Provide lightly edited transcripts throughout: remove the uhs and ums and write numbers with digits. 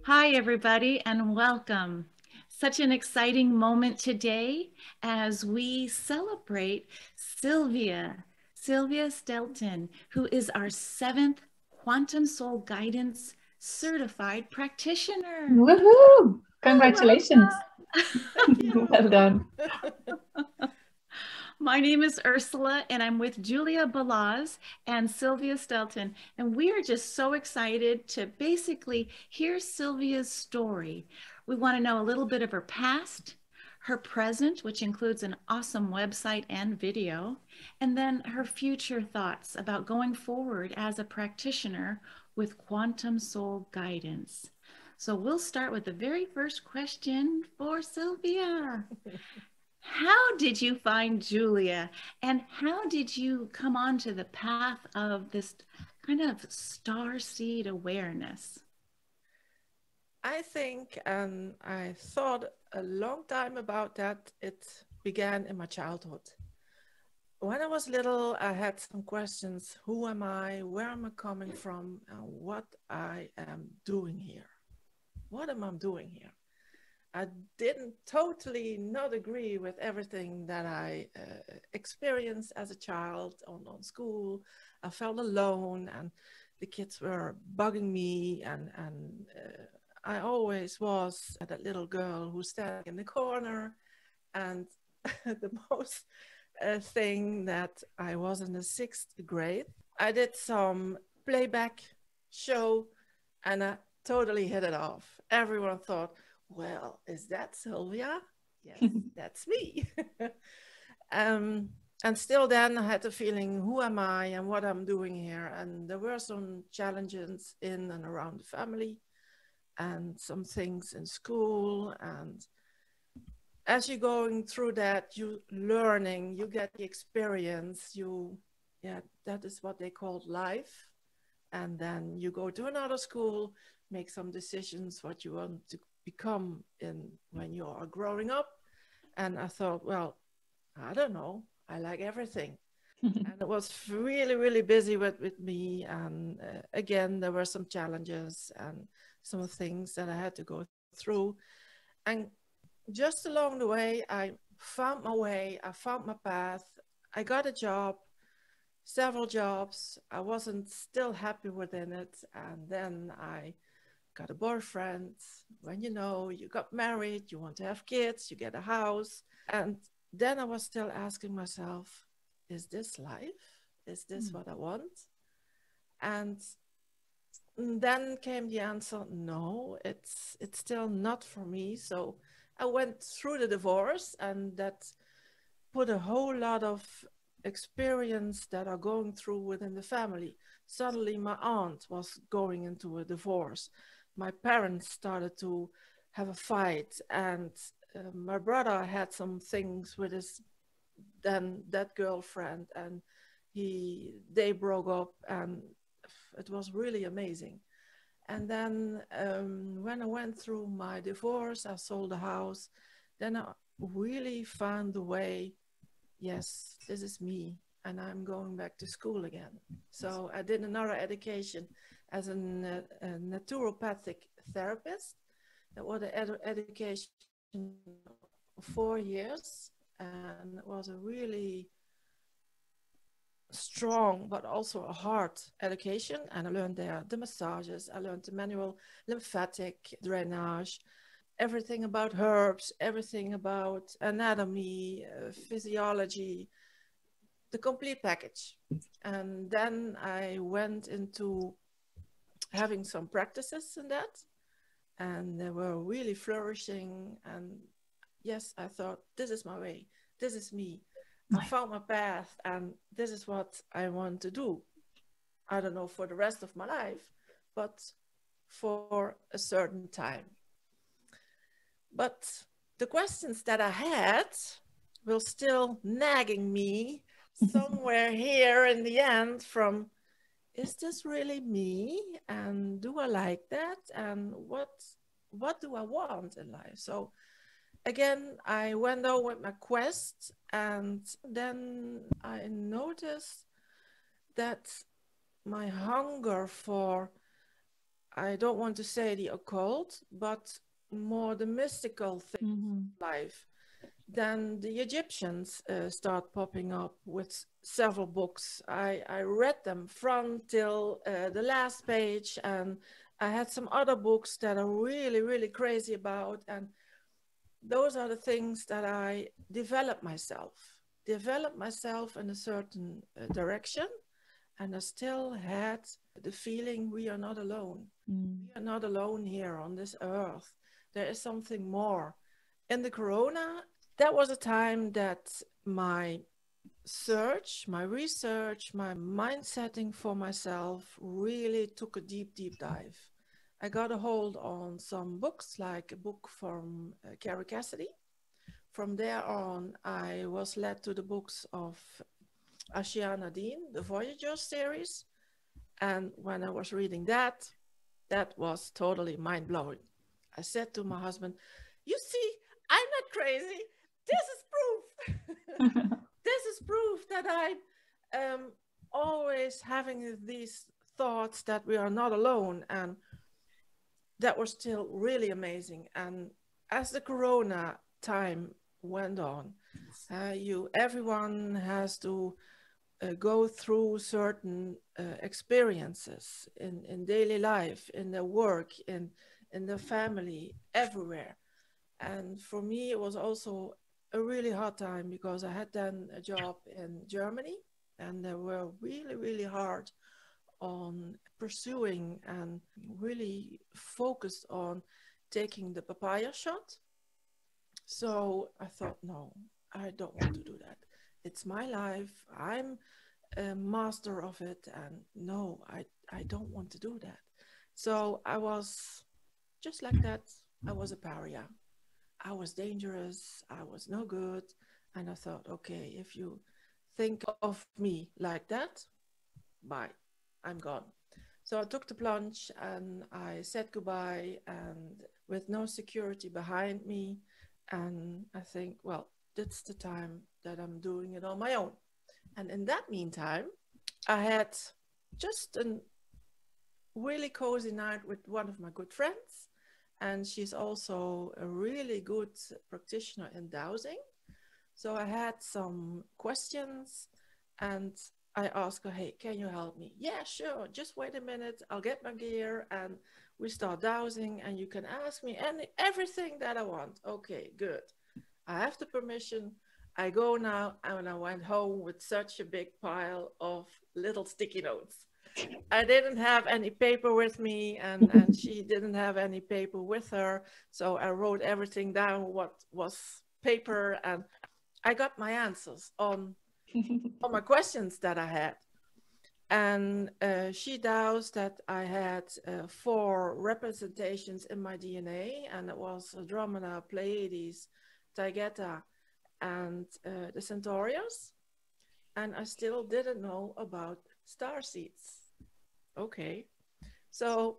Hi, everybody, and welcome. Such an exciting moment today as we celebrate Sylvia Stelten, who is our 7th Quantum Soul Guidance Certified Practitioner. Woohoo! Congratulations. Oh, Well done. My name is Ursula, and I'm with Julia Balaz and Sylvia Stelten, and we are just so excited to basically hear Sylvia's story. We want to know a little bit of her past, her present, which includes an awesome website and video, and then her future thoughts about going forward as a practitioner with quantum soul guidance. So we'll start with the very first question for Sylvia. How did you find Julia, and how did you come onto the path of this kind of starseed awareness? I think, and I thought a long time about that, it began in my childhood. When I was little, I had some questions. Who am I? Where am I coming from? And what I am doing here? What am I doing here? I didn't totally not agree with everything that I experienced as a child on school. I felt alone, and the kids were bugging me, and I always was that little girl who's standing in the corner. And the most thing that I was in the 6th grade, I did some playback show, and I totally hit it off. Everyone thought, well, is that Sylvia? Yes, that's me. And still then I had the feeling, who am I and what I'm doing here? And there were some challenges in and around the family and some things in school. And as you're going through that, you learning, you get the experience, that is what they call life. And then you go to another school, make some decisions what you want to become when you are growing up. And I thought, well, I don't know, I like everything. And it was really, really busy with me. And again, there were some challenges and some things that I had to go through. And just along the way, I found my way, I found my path. I got a job, several jobs. I wasn't still happy within it. And then I got a boyfriend. When you got married, you want to have kids, you get a house. And then I was still asking myself, is this life? Is this what I want? And then came the answer, no, it's still not for me. So I went through the divorce, and that put a whole lot of experience that are going through within the family. Suddenly my aunt was going into a divorce. My parents started to have a fight, and my brother had some things with that girlfriend, and they broke up, and it was really amazing. And then when I went through my divorce, I sold the house. Then I really found the way, yes, this is me, and I'm going back to school again. So I did another education as a naturopathic therapist. That was an education of 4 years, and it was a really strong but also a hard education. And I learned there the massages, I learned the manual lymphatic drainage, everything about herbs, everything about anatomy, physiology, the complete package. And then I went into having some practices in that, and they were really flourishing. And yes, I thought, this is my way, this is me. I found my path, and this is what I want to do. I don't know for the rest of my life, but for a certain time. But the questions that I had were still nagging me somewhere here in the end from, is this really me? And do I like that? And what do I want in life? So again, I went on with my quest, and then I noticed that my hunger for, I don't want to say the occult, but more the mystical things in life. Then the Egyptians start popping up with several books. I read them from till the last page, and I had some other books that are really, really crazy about. And those are the things that I developed myself in a certain direction. And I still had the feeling we are not alone. We are not alone here on this earth. There is something more. In the corona, that was a time that my search, my research, my mind setting for myself really took a deep, deep dive. I got a hold on some books, like a book from Carrie Cassidy. From there on, I was led to the books of Ashiana Dean, the Voyager series. And when I was reading that, that was totally mind-blowing. I said to my husband, you see, I'm not crazy. This is proof. This is proof that I'm always having these thoughts that we are not alone. And that was still really amazing. And as the corona time went on, everyone has to go through certain experiences in daily life, in their work, in their family, everywhere. And for me, it was also a really hard time because I had done a job in Germany, and they were really, really hard on pursuing and really focused on taking the papaya shot. So I thought, no, I don't want to do that. It's my life. I'm a master of it. And no, I don't want to do that. So I was just like that. I was a pariah. I was dangerous. I was no good. And I thought, okay, if you think of me like that, bye, I'm gone. So I took the plunge and I said goodbye, and with no security behind me. And I think, well, that's the time that I'm doing it on my own. And in that meantime, I had just a really cozy night with one of my good friends. And she's also a really good practitioner in dowsing. So I had some questions and I asked her, hey, can you help me? Yeah, sure. Just wait a minute. I'll get my gear and we start dowsing and you can ask me everything that I want. Okay, good. I have the permission. I go now, and I went home with such a big pile of little sticky notes. I didn't have any paper with me, and she didn't have any paper with her. So I wrote everything down, what was paper, and I got my answers on my questions that I had. And she doused that I had 4 representations in my DNA, and it was Andromeda, Pleiades, Taygeta, and the Centaurians. And I still didn't know about star seeds. Okay, so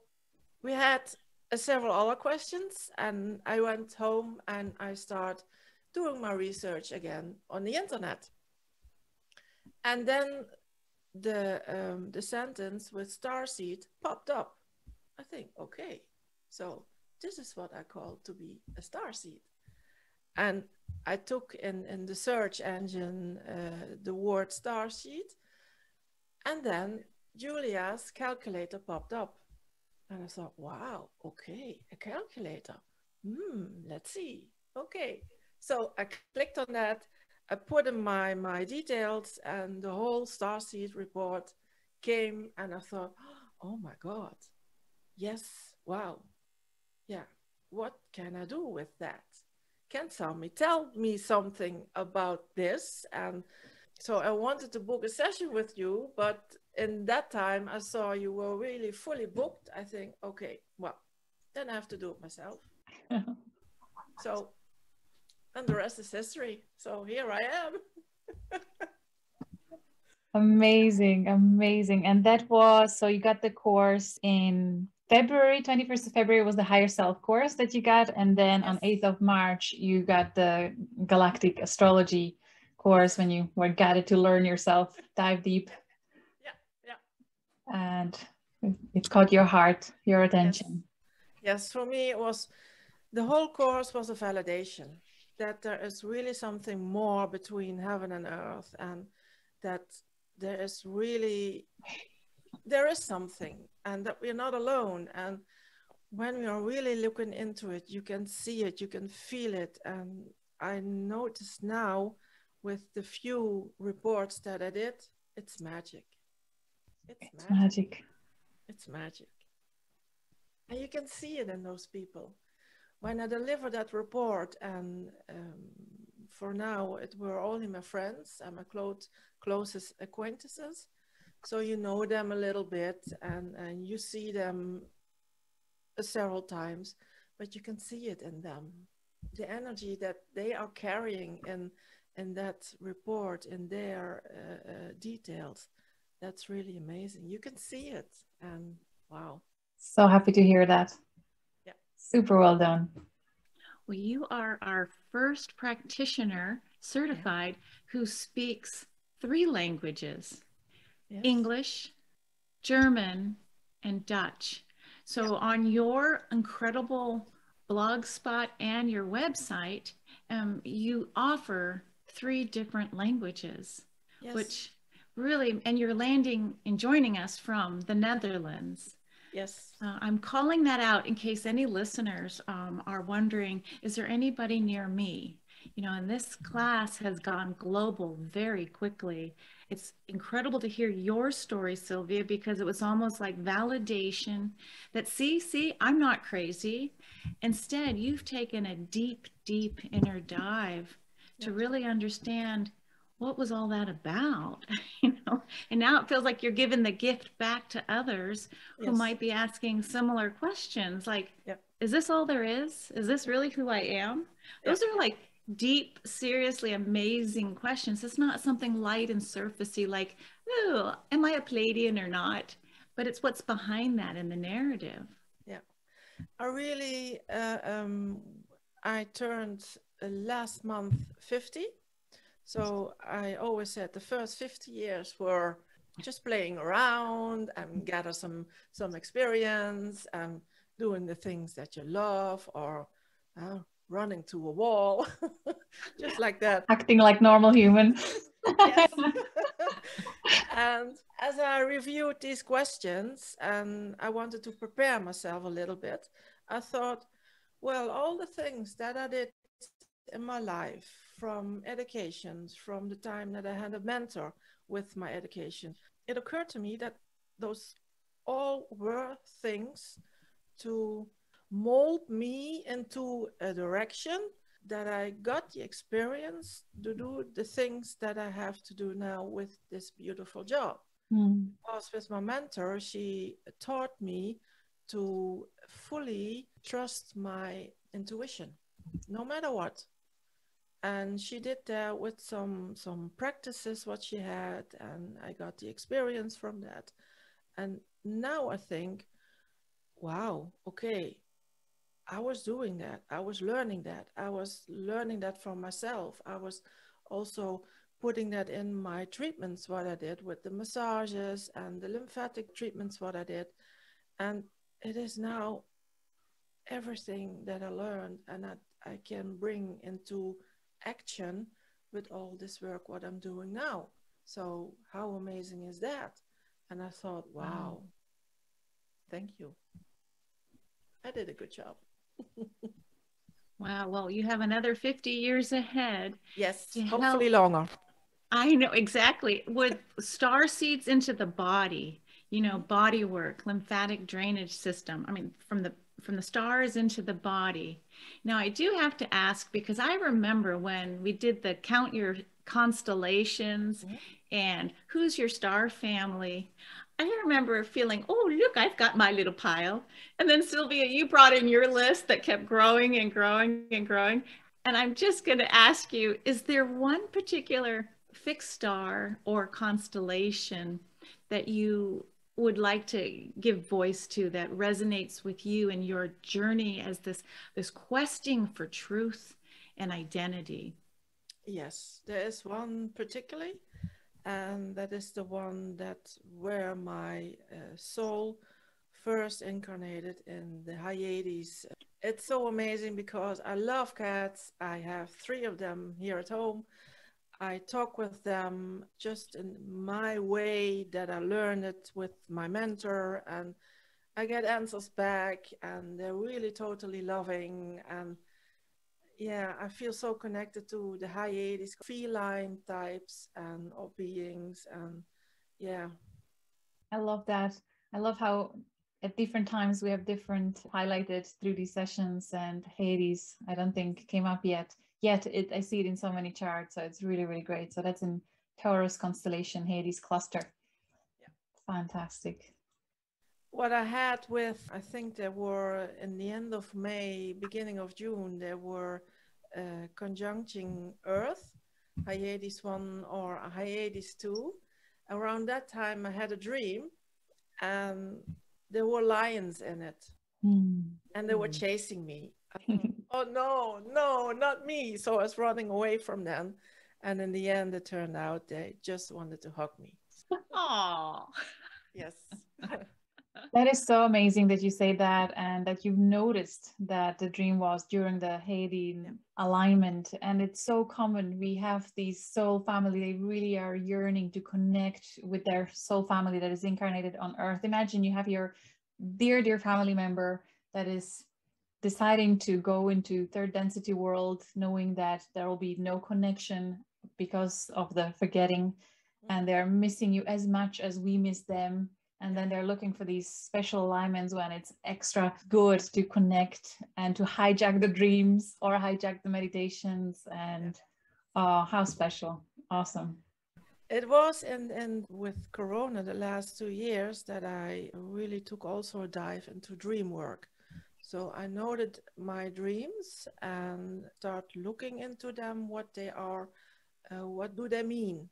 we had several other questions, and I went home and I started doing my research again on the internet. And then the sentence with starseed popped up. I think, okay, so this is what I call to be a starseed. And I took in the search engine the word starseed, and then Julia's calculator popped up. And I thought, wow, okay, a calculator. Let's see. Okay, so I clicked on that. I put in my details, and the whole starseed report came, and I thought, oh my God, yes, wow, yeah, what can I do with that? Can somebody tell me something about this? And so I wanted to book a session with you, but in that time I saw you were really fully booked. I think, okay, well, then I have to do it myself. So, and the rest is history. So here I am. Amazing, amazing. And that was, so you got the course in February, 21st of February was the higher self course that you got. And then on Yes. 8th of March, you got the Galactic Astrology course when you were guided to learn yourself, dive deep. Yeah, yeah. And it caught your heart, your attention. Yes, for me, it was the whole course was a validation that there is really something more between heaven and earth, and that there is something, and that we're not alone. And when we are really looking into it, you can see it, you can feel it. And I notice now with the few reports that I did, it's magic. It's magic. It's magic. And you can see it in those people. When I delivered that report, and for now, it were only my friends and my closest acquaintances. So you know them a little bit, and you see them several times, but you can see it in them. The energy that they are carrying in that report, in their details, that's really amazing. You can see it, and wow. So happy to hear that. Yeah. Super well done. Well, you are our first practitioner certified who speaks 3 languages, English, German, and Dutch. So on your incredible blog spot and your website, you offer 3 different languages, which really, and you're landing and joining us from the Netherlands. Yes. I'm calling that out in case any listeners are wondering, is there anybody near me? You know, and this class has gone global very quickly. It's incredible to hear your story, Sylvia, because it was almost like validation that, see, I'm not crazy. Instead, you've taken a deep, deep inner dive to really understand what was all that about, you know? And now it feels like you're giving the gift back to others who might be asking similar questions like, is this all there is? Is this really who I am? Those are like deep, seriously amazing questions. It's not something light and surfacey like, oh, am I a Pleiadian or not? But it's what's behind that in the narrative. Yeah. I really, I turned last month 50. So I always said the first 50 years were just playing around and gather some experience and doing the things that you love, or running to a wall, just like that. Acting like normal human. Yes. And as I reviewed these questions and I wanted to prepare myself a little bit, I thought, well, all the things that I did in my life, from educations, from the time that I had a mentor with my education, it occurred to me that those all were things to mold me into a direction that I got the experience to do the things that I have to do now with this beautiful job. Because with my mentor, she taught me to fully trust my intuition, no matter what. And she did that with some practices what she had, and I got the experience from that. And now I think, wow, okay, I was doing that. I was learning that. I was learning that from myself. I was also putting that in my treatments, what I did with the massages and the lymphatic treatments, what I did. And it is now everything that I learned and I can bring into action with all this work, what I'm doing now. So how amazing is that? And I thought, wow, thank you. I did a good job. Wow. Well, you have another 50 years ahead. Yes, hopefully longer. I know, exactly. With star seeds into the body, you know, body work, lymphatic drainage system. I mean, from the stars into the body. Now, I do have to ask, because I remember when we did the count your constellations and who's your star family. I remember feeling, oh, look, I've got my little pile. And then Sylvia, you brought in your list that kept growing and growing and growing. And I'm just going to ask you, is there one particular fixed star or constellation that you would like to give voice to that resonates with you and your journey as this questing for truth and identity? Yes, there is one particularly, and that is the one that where my soul first incarnated in the Hyades. It's so amazing because I love cats. I have 3 of them here at home. I talk with them just in my way that I learned it with my mentor, and I get answers back, and they're really totally loving. And yeah, I feel so connected to the Hyades, feline types and or beings, and yeah. I love that. I love how at different times we have different highlighted through these sessions, and Hades, I don't think came up yet. I see it in so many charts, so it's really, really great. So that's in Taurus constellation, Hades cluster. Yeah. Fantastic. What I had with, I think there were in the end of May, beginning of June, there were conjuncting Earth, Hyades 1 or Hyades 2. Around that time I had a dream, and there were lions in it, and they were chasing me. Oh no, no, not me. So I was running away from them, and in the end it turned out they just wanted to hug me. Oh, Yes. That is so amazing that you say that, and that you've noticed that the dream was during the Hadean alignment. And it's so common. We have these soul family, they really are yearning to connect with their soul family that is incarnated on Earth. Imagine you have your dear, dear family member that is deciding to go into third density world, knowing that there will be no connection because of the forgetting, and they're missing you as much as we miss them. And then they're looking for these special alignments when it's extra good to connect and to hijack the dreams or hijack the meditations. And oh, how special. Awesome. It was in with Corona the last 2 years that I really took also a dive into dream work. So I noted my dreams and start looking into them, what they are, what do they mean?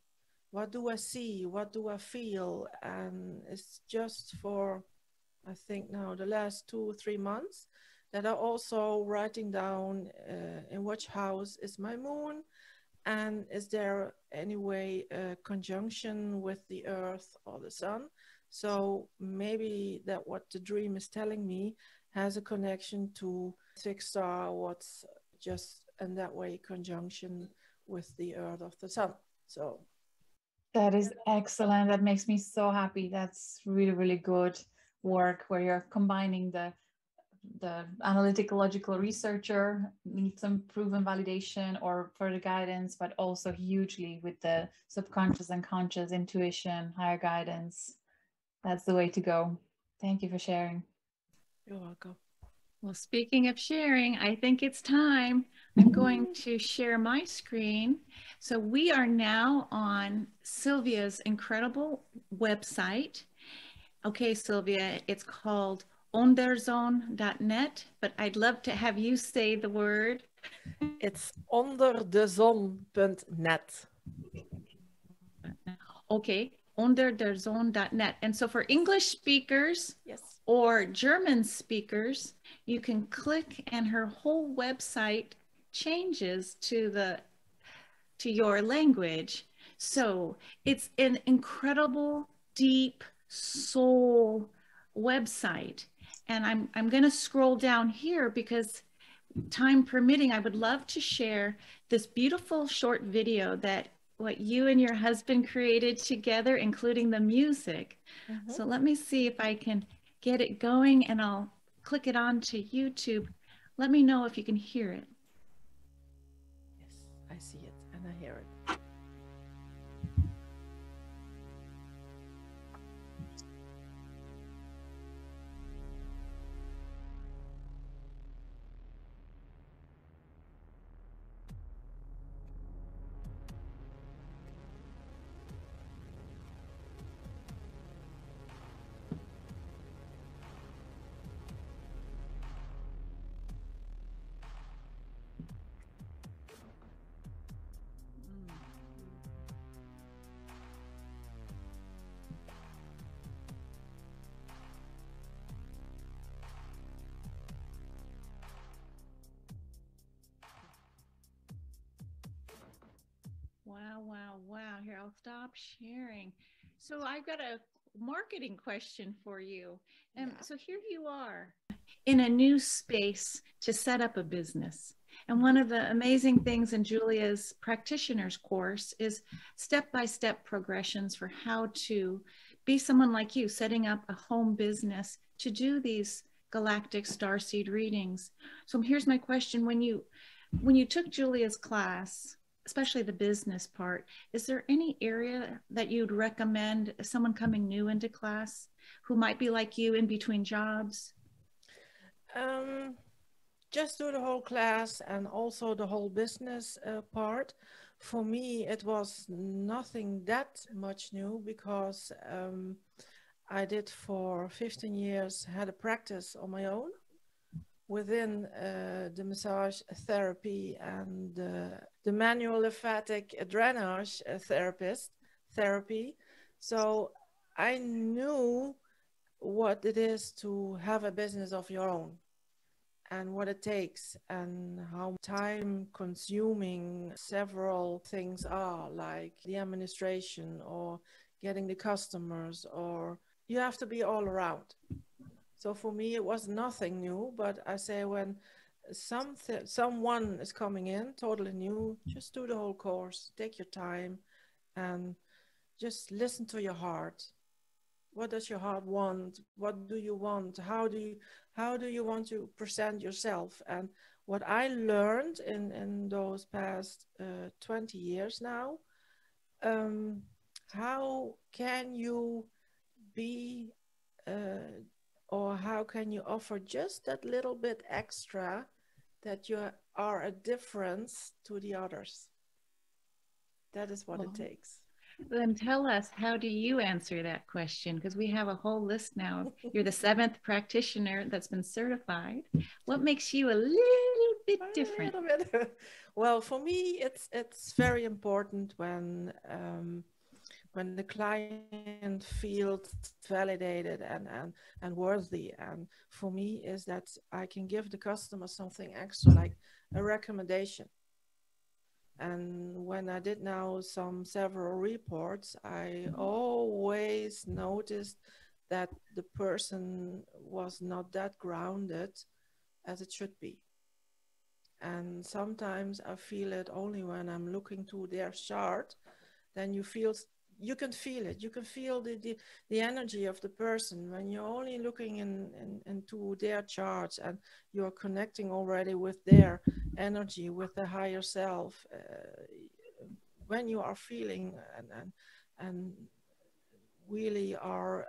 What do I see? What do I feel? And it's just for, I think now the last 2 or 3 months that I'm also writing down in which house is my moon, and is there any way a conjunction with the earth or the sun? So maybe that what the dream is telling me has a connection to fixed star, what's just in that way conjunction with the earth of the sun. So that is excellent. That makes me so happy. That's really, really good work where you're combining the analytical logical researcher needs some proven validation or further guidance, but also hugely with the subconscious and conscious intuition, higher guidance. That's the way to go. Thank you for sharing. you're welcome. well, speaking of sharing, I think it's time. I'm going to share my screen. So we are now on Sylvia's incredible website. Okay, Sylvia, it's called onderzone.net, but I'd love to have you say the word. It's onderdezon.net. Okay, onderderzone.net. And so for English speakers or German speakers, you can click and her whole website changes to your language. So it's an incredible, deep soul website. And I'm going to scroll down here because time permitting, I would love to share this beautiful short video that what you and your husband created together, including the music. So let me see if I can get it going, and I'll click it on to YouTube. Let me know if you can hear it. Yes, I see it and I hear it. Wow, wow, wow. Here, I'll stop sharing. So I've got a marketing question for you. And Yeah. so here you are in a new space to set up a business. And one of the amazing things in Julia's practitioner's course is step-by-step progressions for how to be someone like you, setting up a home business to do these galactic starseed readings. So here's my question. When you took Julia's class, especially the business part, is there any area that you'd recommend someone coming new into class who might be like you in between jobs? Just do the whole class and also the whole business part. For me, it was nothing that much new because I did for 15 years, had a practice on my own within the massage therapy and the manual lymphatic drainage therapy. So I knew what it is to have a business of your own and what it takes and how time consuming several things are, like the administration or getting the customers, or you have to be all around. So for me, it was nothing new, but I say when someone is coming in totally new, just do the whole course, take your time and just listen to your heart. What does your heart want? What do you want? How do you want to present yourself? And what I learned in those past 20 years now, how can you be or how can you offer just that little bit extra that you are a difference to the others? That is what it takes. Then tell us, how do you answer that question? Because we have a whole list now. You're the 7th practitioner that's been certified. What makes you a little bit different? A little bit. Well, for me, it's very important when the client feels validated and worthy. And for me is that I can give the customer something extra, like a recommendation. And when I did now several reports, I always noticed that the person was not that grounded as it should be. And sometimes I feel it only when I'm looking to their chart, then you can feel it. You can feel the energy of the person when you're only looking into their charts and you're connecting already with their energy, with the higher self. When you are feeling and really are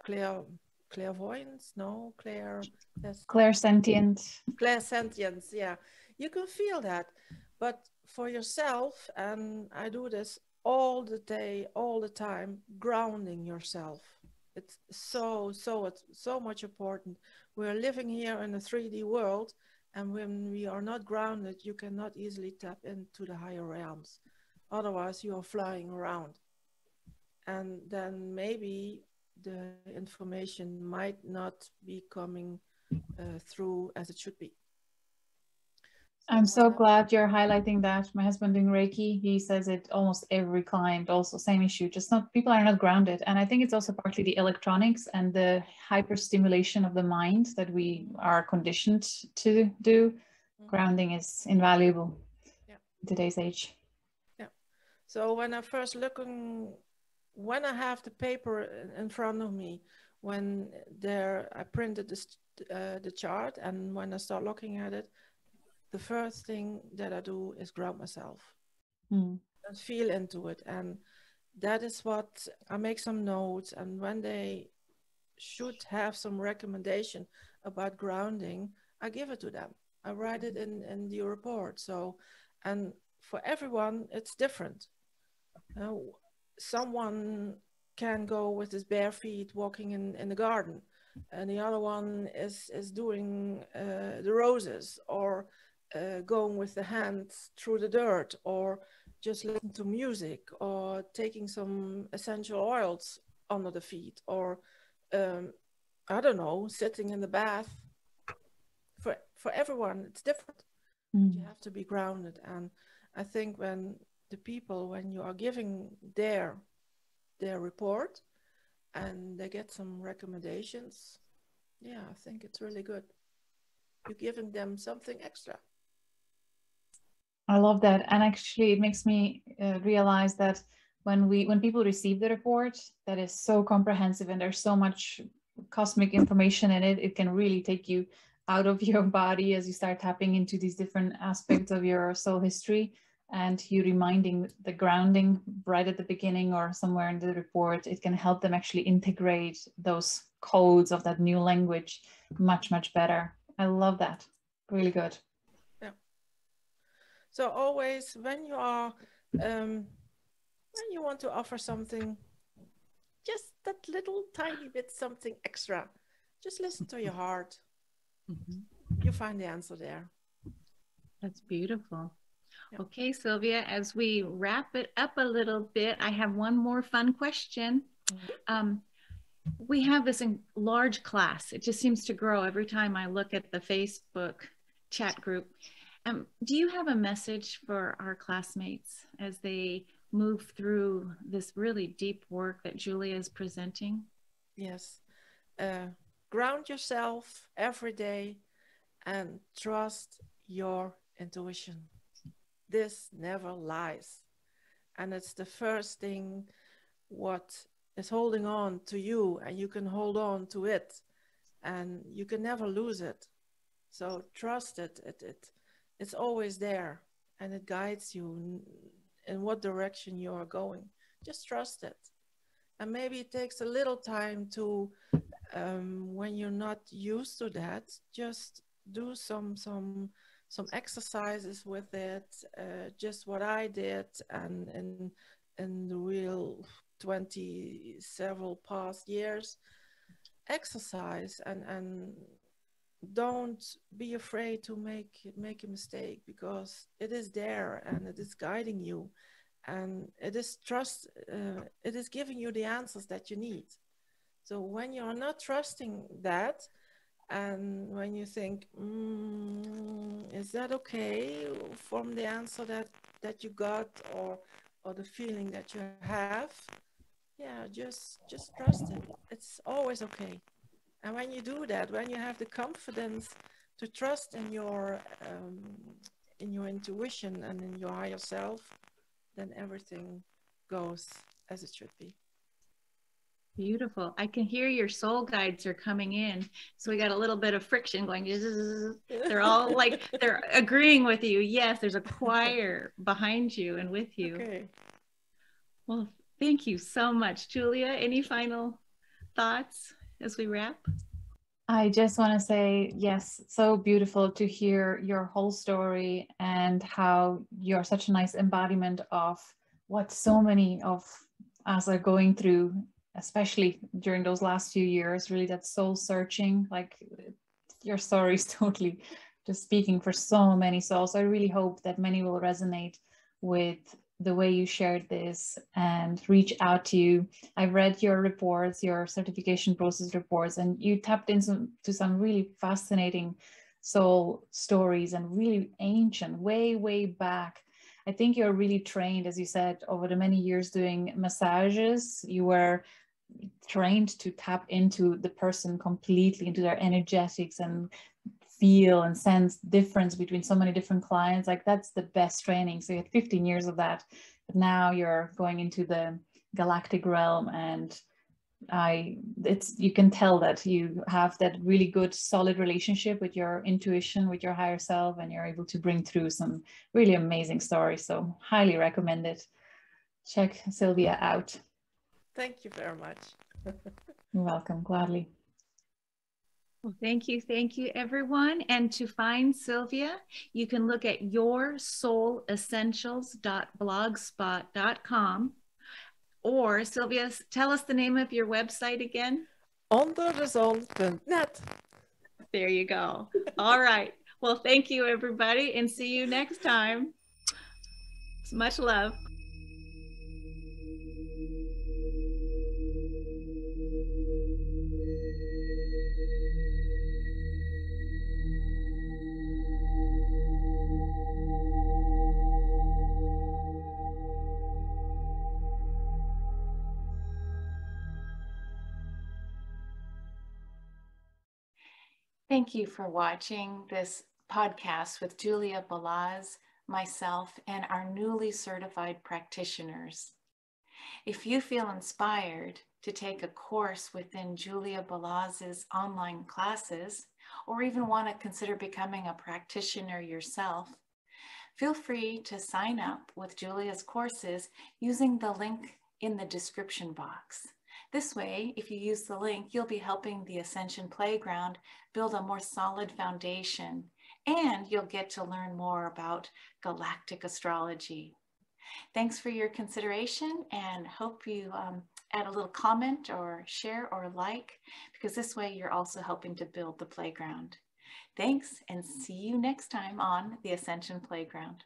clairvoyance, no, clairsentient. Clairsentience, yeah. You can feel that. But for yourself, and I do this all the day, all the time, grounding yourself. It's so much important. We're living here in a 3D world, and when we are not grounded, you cannot easily tap into the higher realms. Otherwise, you are flying around. And then maybe the information might not be coming through as it should be. I'm so glad you're highlighting that. My husband doing Reiki, he says it almost every client, also same issue, just not, people are not grounded. And I think it's also partly the electronics and the hyper stimulation of the mind that we are conditioned to do. Grounding is invaluable in today's age. Yeah. So when I first when I have the paper in front of me, when I printed the chart, and when I start looking at it, the first thing that I do is ground myself and feel into it. And that is what I make some notes. And when they should have some recommendation about grounding, I give it to them. I write it in the report. So, and for everyone, it's different. Someone can go with his bare feet walking in the garden, and the other one is doing the roses, or going with the hands through the dirt, or just listen to music, or taking some essential oils under the feet, or I don't know, sitting in the bath. For everyone, it's different. You have to be grounded. And I think when the people when you are giving their report and they get some recommendations. Yeah, I think it's really good. You're giving them something extra. I love that. And actually it makes me realize that when people receive the report that is so comprehensive and there's so much cosmic information in it, it can really take you out of your body as you start tapping into these different aspects of your soul history, and you reminding the grounding right at the beginning or somewhere in the report. It can help them actually integrate those codes of that new language much, much better. I love that. Really good. Yeah. So always when you are when you want to offer something, just that little tiny bit something extra, just listen to your heart. You find the answer there. That's beautiful. Yeah. Okay, Sylvia, as we wrap it up a little bit, I have one more fun question. We have this large class. It just seems to grow every time I look at the Facebook chat group. Do you have a message for our classmates as they move through this really deep work that Julia is presenting? Yes. Ground yourself every day and trust your intuition. This never lies. And it's the first thing what is holding on to you, and you can hold on to it and you can never lose it. So trust it. It's always there and it guides you in what direction you are going. Just trust it. And maybe it takes a little time to, when you're not used to that, just do some exercises with it, just what I did, and in the real 20 several past years, exercise and don't be afraid to make a mistake, because it is there and it is guiding you, and it is it is giving you the answers that you need. So when you're not trusting that, and when you think, is that okay from the answer that you got, or the feeling that you have, yeah, just trust it. It's always okay. And when you do that, when you have the confidence to trust in your intuition and in your higher self, then everything goes as it should be. Beautiful. I can hear your soul guides are coming in. So we got a little bit of friction going. They're all like, they're agreeing with you. Yes, there's a choir behind you and with you. Okay. Well, thank you so much. Julia, any final thoughts as we wrap? I just want to say, yes, so beautiful to hear your whole story and how you're such a nice embodiment of what so many of us are going through, especially during those last few years, really that soul searching. Like, your story is totally just speaking for so many souls. I really hope that many will resonate with the way you shared this and reach out to you. I've read your reports, your certification process reports, and you tapped into some really fascinating soul stories and really ancient, way back. I think you're really trained, as you said, over the many years doing massages. You were trained to tap into the person completely, into their energetics, and feel and sense difference between so many different clients. Like, that's the best training. So you had 15 years of that, but now you're going into the galactic realm, and you can tell that you have that really good solid relationship with your intuition, with your higher self, and you're able to bring through some really amazing stories. So highly recommend it. Check Sylvia out. Thank you very much. You're welcome. Gladly. Well, thank you, everyone. And to find Sylvia, you can look at yoursoulessentials.blogspot.com. Or, Sylvia, tell us the name of your website again. Onderdezon.net. There you go. All right. Well, thank you, everybody, and see you next time. Much love. Thank you for watching this podcast with Julia Balaz, myself, and our newly certified practitioners. If you feel inspired to take a course within Julia Balaz's online classes, or even want to consider becoming a practitioner yourself, feel free to sign up with Julia's courses using the link in the description box. This way, if you use the link, you'll be helping the Ascension Playground build a more solid foundation, and you'll get to learn more about galactic astrology. Thanks for your consideration, and hope you add a little comment or share or like, because this way you're also helping to build the playground. Thanks, and see you next time on the Ascension Playground.